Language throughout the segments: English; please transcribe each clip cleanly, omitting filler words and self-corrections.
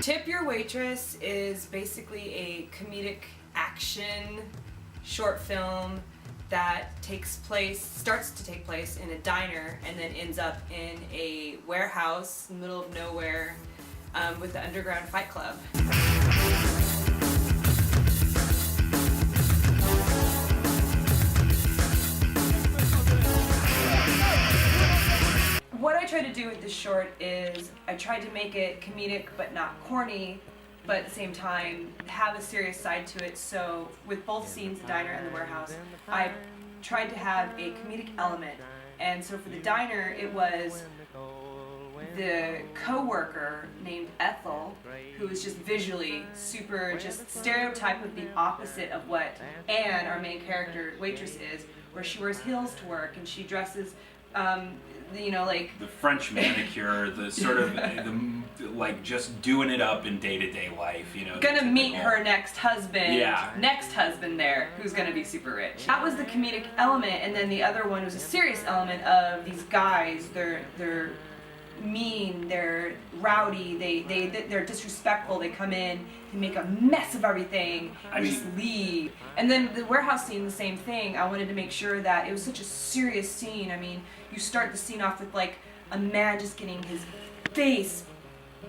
Tip Your Waitress is basically a comedic action short film that starts to take place in a diner and then ends up in a warehouse in the middle of nowhere with the underground fight club. What I tried to do with this short is I tried to make it comedic but not corny, but at the same time have a serious side to it. So with both scenes, the diner and the warehouse, I tried to have a comedic element. And so for the diner, it was the co-worker named Ethel, who was just visually super, just stereotype of the opposite of what Anne, our main character waitress, is, where she wears heels to work and she dresses you know, like the French manicure, the sort of like just doing it up in day-to-day life, you know. Gonna meet her next husband. Yeah. Next husband there, who's gonna be super rich. That was the comedic element, and then the other one was a serious element of these guys. They're mean, they're rowdy, they're disrespectful. They come in, they make a mess of everything, and just leave. And then the warehouse scene, the same thing. I wanted to make sure that it was such a serious scene. I mean, you start the scene off with like a man just getting his face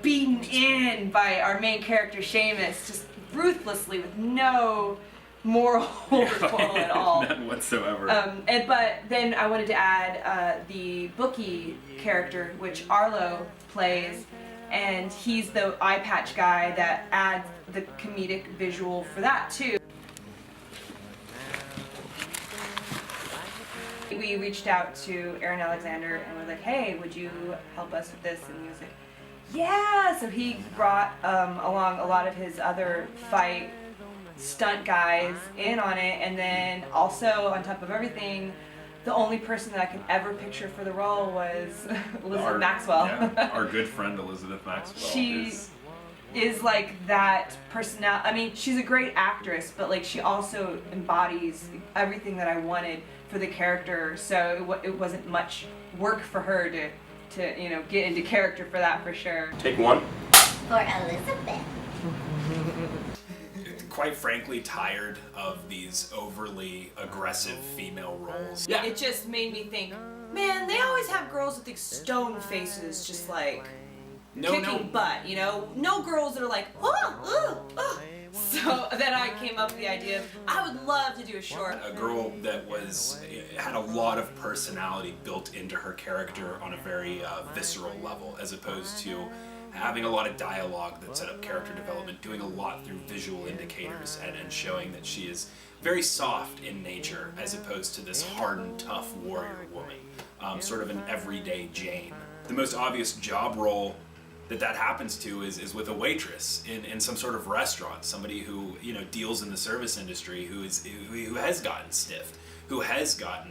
beaten in by our main character Seamus, just ruthlessly with no moral control at all. None whatsoever. But then I wanted to add the bookie character, which Arlo plays, and he's the eye patch guy that adds the comedic visual for that too. We reached out to Aaron Alexander and we're like, hey, would you help us with this? And he was like, yeah! So he brought along a lot of his other fight stunt guys in on it, and then also on top of everything, the only person that I could ever picture for the role was Elizabeth Maxwell. Yeah, our good friend Elizabeth Maxwell. She is like that personality. I mean, she's a great actress, but like she also embodies everything that I wanted for the character. So it wasn't much work for her to you know, get into character for that, for sure. Take one. For Elizabeth. Quite frankly, tired of these overly aggressive female roles. Yeah. It just made me think, man, they always have girls with these stone faces, just like kicking butt, you know? No girls that are like, So then I came up with the idea of, I would love to do a short. A girl that had a lot of personality built into her character on a very visceral level, as opposed to having a lot of dialogue that set up character development, doing a lot through visual indicators and showing that she is very soft in nature as opposed to this hardened, tough warrior woman, sort of an everyday Jane. The most obvious job role that happens to is with a waitress in some sort of restaurant, somebody who, you know, deals in the service industry, who has gotten stiffed, who has gotten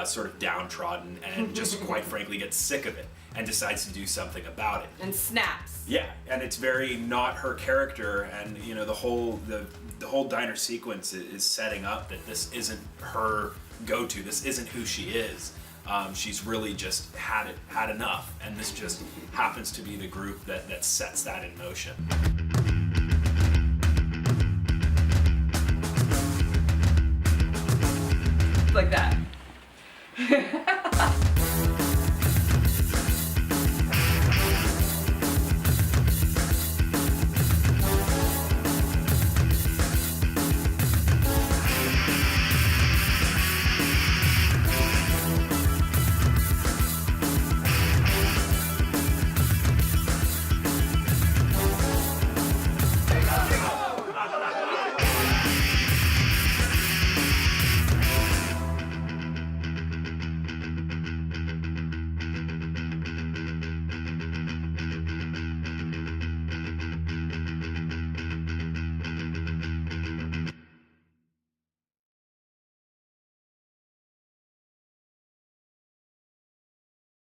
sort of downtrodden and just quite frankly gets sick of it and decides to do something about it. And snaps. Yeah, and it's very not her character, and you know the whole diner sequence is setting up that this isn't her go-to. This isn't who she is. She's really just had enough, and this just happens to be the group that sets that in motion. Like that.